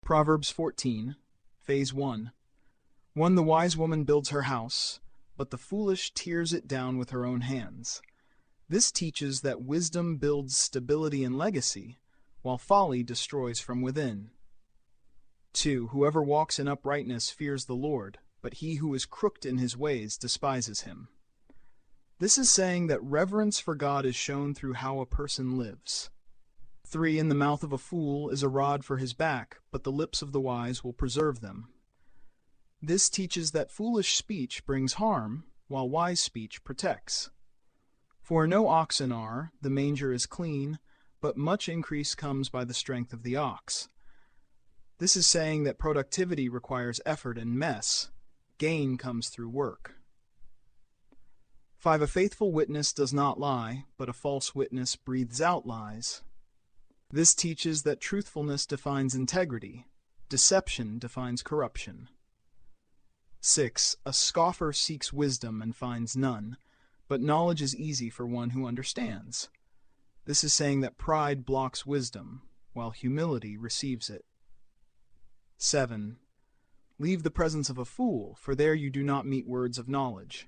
Proverbs 14, Phase 1. 1. The wise woman builds her house, but the foolish tears it down with her own hands. This teaches that wisdom builds stability and legacy, while folly destroys from within. 2. Whoever walks in uprightness fears the Lord, but he who is crooked in his ways despises him. This is saying that reverence for God is shown through how a person lives. 3. In the mouth of a fool is a rod for his back, but the lips of the wise will preserve them. This teaches that foolish speech brings harm, while wise speech protects. For where no oxen are, the manger is clean, but much increase comes by the strength of the ox. This is saying that productivity requires effort and mess. Gain comes through work. 5. A faithful witness does not lie, but a false witness breathes out lies. This teaches that truthfulness defines integrity, deception defines corruption. 6. A scoffer seeks wisdom and finds none, but knowledge is easy for one who understands. This is saying that pride blocks wisdom, while humility receives it. 7. Leave the presence of a fool, for there you do not meet words of knowledge.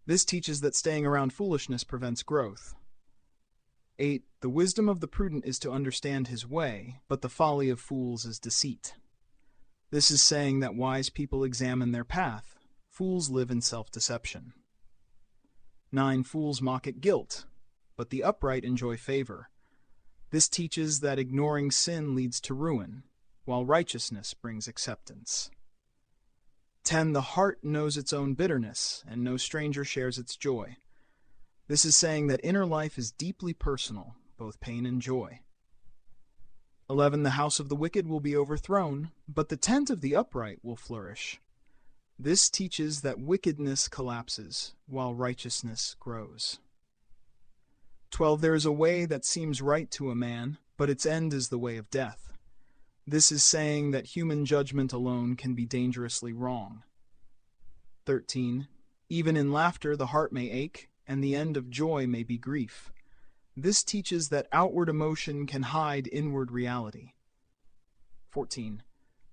This teaches that staying around foolishness prevents growth. 8. The wisdom of the prudent is to understand his way, but the folly of fools is deceit. This is saying that wise people examine their path, fools live in self-deception. 9. Fools mock at guilt, but the upright enjoy favor. This teaches that ignoring sin leads to ruin, while righteousness brings acceptance. 10. The heart knows its own bitterness, and no stranger shares its joy. This is saying that inner life is deeply personal, both pain and joy. 11. The house of the wicked will be overthrown, but the tent of the upright will flourish. This teaches that wickedness collapses, while righteousness grows. 12. There is a way that seems right to a man, but its end is the way of death. This is saying that human judgment alone can be dangerously wrong. 13. Even in laughter the heart may ache, and the end of joy may be grief. This teaches that outward emotion can hide inward reality. 14.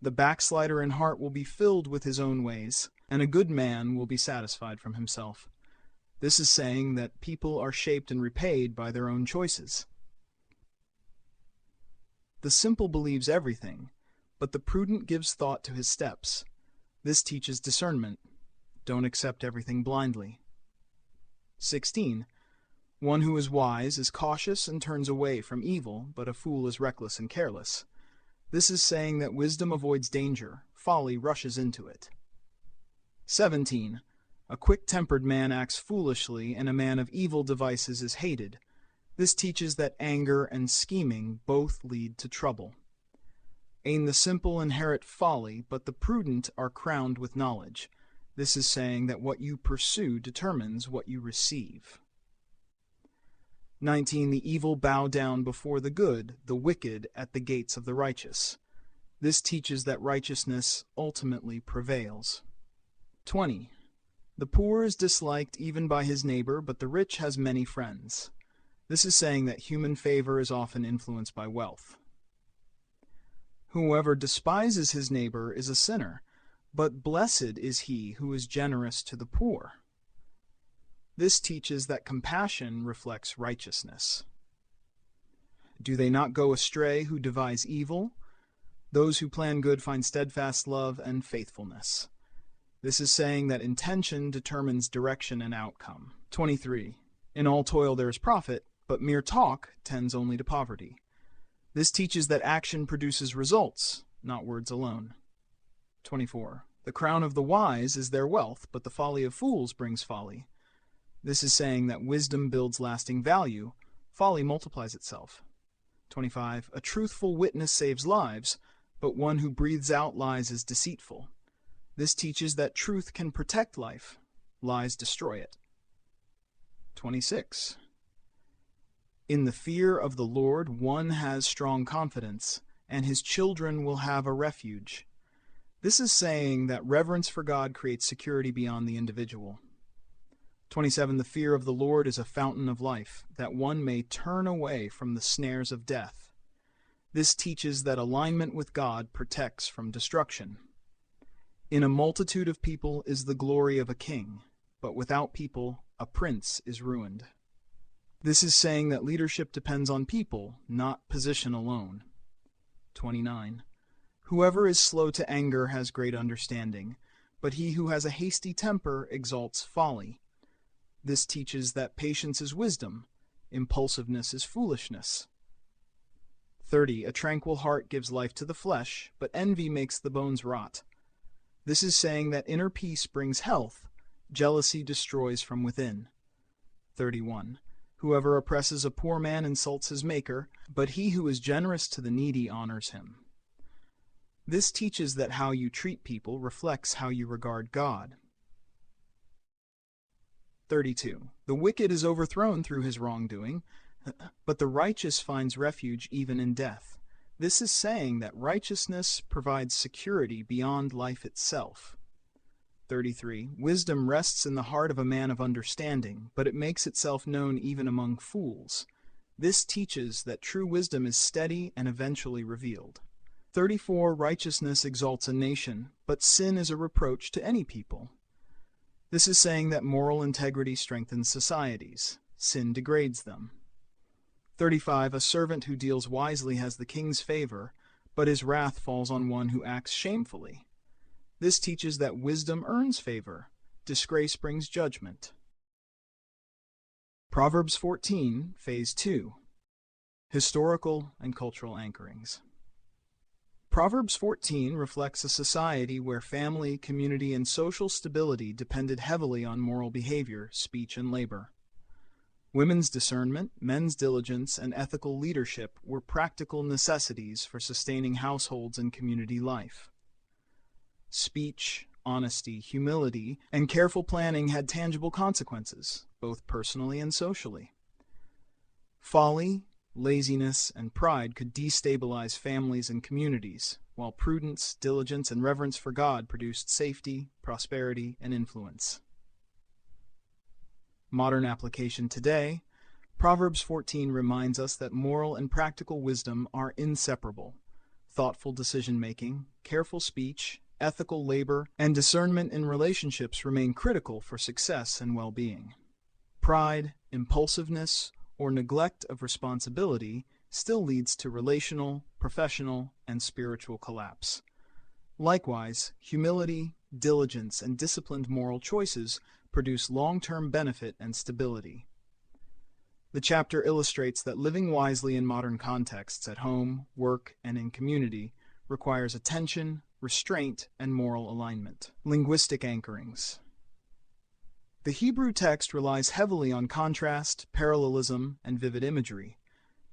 The backslider in heart will be filled with his own ways, and a good man will be satisfied from himself. This is saying that people are shaped and repaid by their own choices. The simple believes everything, but the prudent gives thought to his steps. This teaches discernment. Don't accept everything blindly. 16. One who is wise is cautious and turns away from evil, but a fool is reckless and careless. This is saying that wisdom avoids danger, folly rushes into it. 17. A quick-tempered man acts foolishly, and a man of evil devices is hated. This teaches that anger and scheming both lead to trouble. 18. The simple inherit folly, but the prudent are crowned with knowledge. This is saying that what you pursue determines what you receive. 19. The evil bow down before the good, the wicked at the gates of the righteous. This teaches that righteousness ultimately prevails. 20. The poor is disliked even by his neighbor, but the rich has many friends. This is saying that human favor is often influenced by wealth. Whoever despises his neighbor is a sinner, but blessed is he who is generous to the poor. This teaches that compassion reflects righteousness. Do they not go astray who devise evil? Those who plan good find steadfast love and faithfulness. This is saying that intention determines direction and outcome. 23. In all toil there is profit, but mere talk tends only to poverty. This teaches that action produces results, not words alone. 24. The crown of the wise is their wealth, but the folly of fools brings folly. This is saying that wisdom builds lasting value, folly multiplies itself. 25. A truthful witness saves lives, but one who breathes out lies is deceitful. This teaches that truth can protect life, lies destroy it. 26. In the fear of the Lord one has strong confidence, and his children will have a refuge. This is saying that reverence for God creates security beyond the individual. 27. The fear of the Lord is a fountain of life, that one may turn away from the snares of death. This teaches that alignment with God protects from destruction. In a multitude of people is the glory of a king, but without people, a prince is ruined. This is saying that leadership depends on people, not position alone. 29. Whoever is slow to anger has great understanding, but he who has a hasty temper exalts folly. This teaches that patience is wisdom, impulsiveness is foolishness. 30. A tranquil heart gives life to the flesh, but envy makes the bones rot. This is saying that inner peace brings health, jealousy destroys from within. 31. Whoever oppresses a poor man insults his maker, but he who is generous to the needy honors him. This teaches that how you treat people reflects how you regard God. 32. The wicked is overthrown through his wrongdoing, but the righteous finds refuge even in death. This is saying that righteousness provides security beyond life itself. 33. Wisdom rests in the heart of a man of understanding, but it makes itself known even among fools. This teaches that true wisdom is steady and eventually revealed. 34. Righteousness exalts a nation, but sin is a reproach to any people. This is saying that moral integrity strengthens societies. Sin degrades them. 35. A servant who deals wisely has the king's favor, but his wrath falls on one who acts shamefully. This teaches that wisdom earns favor. Disgrace brings judgment. Proverbs 14, Phase 2. Historical and cultural anchorings. Proverbs 14 reflects a society where family, community, and social stability depended heavily on moral behavior, speech, and labor. Women's discernment, men's diligence, and ethical leadership were practical necessities for sustaining households and community life. Speech, honesty, humility, and careful planning had tangible consequences, both personally and socially. Folly, laziness, and pride could destabilize families and communities, while prudence, diligence, and reverence for God produced safety, prosperity, and influence. Modern application today, Proverbs 14 reminds us that moral and practical wisdom are inseparable. Thoughtful decision-making, careful speech, ethical labor, and discernment in relationships remain critical for success and well-being. Pride, impulsiveness, or neglect of responsibility still leads to relational, professional, and spiritual collapse. Likewise, humility, diligence, and disciplined moral choices produce long-term benefit and stability. The chapter illustrates that living wisely in modern contexts at home, work, and in community requires attention, restraint, and moral alignment. Linguistic anchorings. The Hebrew text relies heavily on contrast, parallelism, and vivid imagery.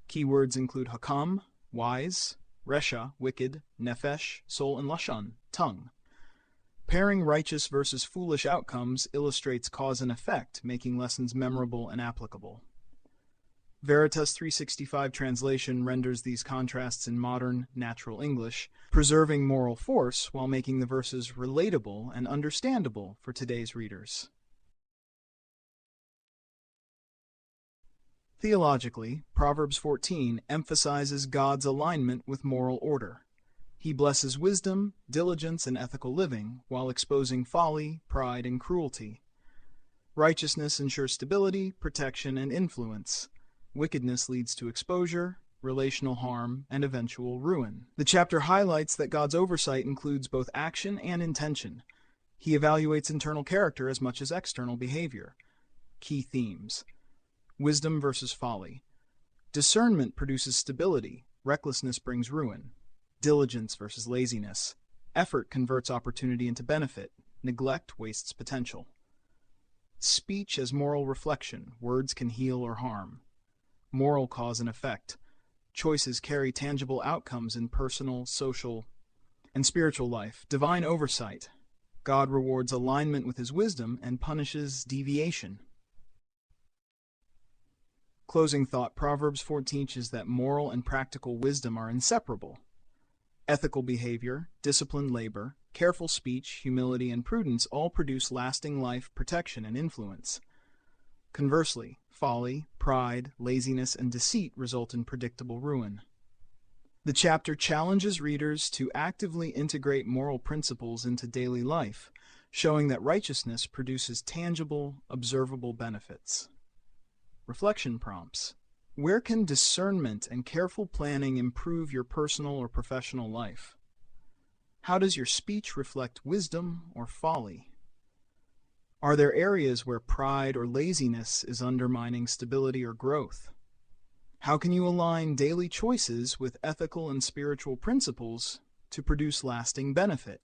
Keywords include hakam, wise, resha, wicked, nefesh, soul, and lashon, tongue. Pairing righteous versus foolish outcomes illustrates cause and effect, making lessons memorable and applicable. Veritas 365 translation renders these contrasts in modern, natural English, preserving moral force while making the verses relatable and understandable for today's readers. Theologically, Proverbs 14 emphasizes God's alignment with moral order. He blesses wisdom, diligence, and ethical living, while exposing folly, pride, and cruelty. Righteousness ensures stability, protection, and influence. Wickedness leads to exposure, relational harm, and eventual ruin. The chapter highlights that God's oversight includes both action and intention. He evaluates internal character as much as external behavior. Key themes: wisdom versus folly. Discernment produces stability. Recklessness brings ruin. Diligence versus laziness. Effort converts opportunity into benefit. Neglect wastes potential. Speech as moral reflection. Words can heal or harm. Moral cause and effect. Choices carry tangible outcomes in personal, social, and spiritual life. Divine oversight. God rewards alignment with His wisdom and punishes deviation. Closing thought, Proverbs 14 teaches that moral and practical wisdom are inseparable. Ethical behavior, disciplined labor, careful speech, humility, and prudence all produce lasting life, protection, and influence. Conversely, folly, pride, laziness, and deceit result in predictable ruin. The chapter challenges readers to actively integrate moral principles into daily life, showing that righteousness produces tangible, observable benefits. Reflection prompts. Where can discernment and careful planning improve your personal or professional life? How does your speech reflect wisdom or folly? Are there areas where pride or laziness is undermining stability or growth? How can you align daily choices with ethical and spiritual principles to produce lasting benefit?